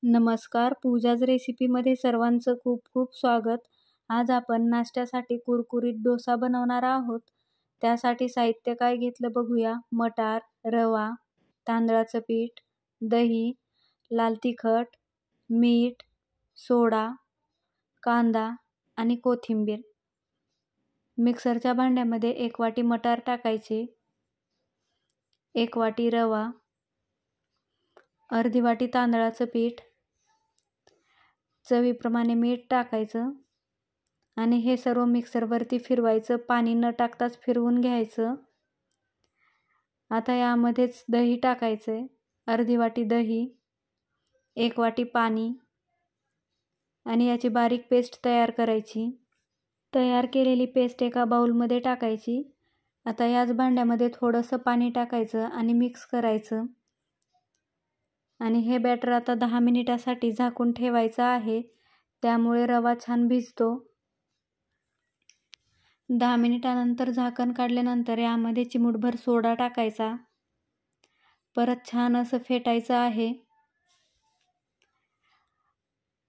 नमस्कार, पूजाज रेसिपीमध्ये सर्वांचं खूप खूप स्वागत. आज आपण नाश्त्यासाठी कुरकुरीत डोसा बनवणार आहोत. त्यासाठी साहित्य काय घेतलं बघूया. मटार, रवा, तांदळाचं पीठ, दही, लाल तिखट, मीठ, सोडा, कांदा आणि कोथिंबीर. मिक्सरच्या भांड्यामध्ये 1 वाटी मटार टाकायचे, 1 वाटी रवा, अर्धी वाटी तांदळाचं पीठ, चवीप्रमाणे मीठ टाकायचं आणि हे सर्व मिक्सरवरती फिरवायचं. पाणी न टाकताच फिरवून घ्यायचं. आता यामध्येच दही टाकायचं, अर्धी वाटी दही, 1 वाटी पाणी आणि याची बारीक पेस्ट तयार करायची. तयार केलेली पेस्ट एका बाउलमध्ये टाकायची. आता याच भांड्यामध्ये थोडंसं पाणी टाकायचं आणि मिक्स करायचं आणि हे बॅटर आता 10 मिनिटासाठी झाकून ठेवायचं आहे. त्यामुळे रवा छान भिजतो. 10 मिनिटानंतर झाकण काढल्यानंतर यामध्ये चिमूटभर सोडा टाकायचा. परत छान असं फेटायचं आहे.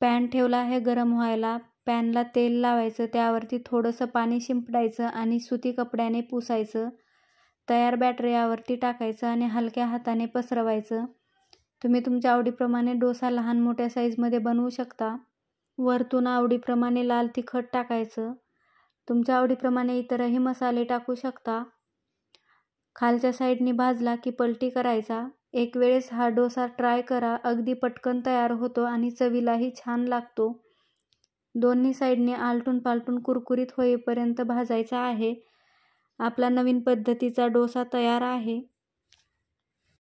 पॅन ठेवला आहे गरम व्हायला. पॅनला तेल लावायचं, त्यावरती थोडंसं पाणी शिंपडायचं आणि सुती कपड्याने पुसायचं. तयार बॅटर यावरती टाकायचं आणि हलक्या हाताने पसरवायचं. तुम्ही तुमच्या आवडीप्रमाणे डोसा लहान मोठ्या साईजमध्ये बनवू शकता. वरतून आवडीप्रमाणे लाल तिखट टाकायचं. तुमच्या आवडीप्रमाणे इतरही मसाले टाकू शकता. खालच्या साईडनी भाजला की पलटी करायचा. एक वेळेस हा डोसा ट्राय करा. अगदी पटकन तयार होतो आणि चवीलाही छान लागतो. दोन्ही साईडनी आलटून पालटून कुरकुरीत होईपर्यंत भाजायचा आहे. आपला नवीन पद्धतीचा डोसा तयार आहे.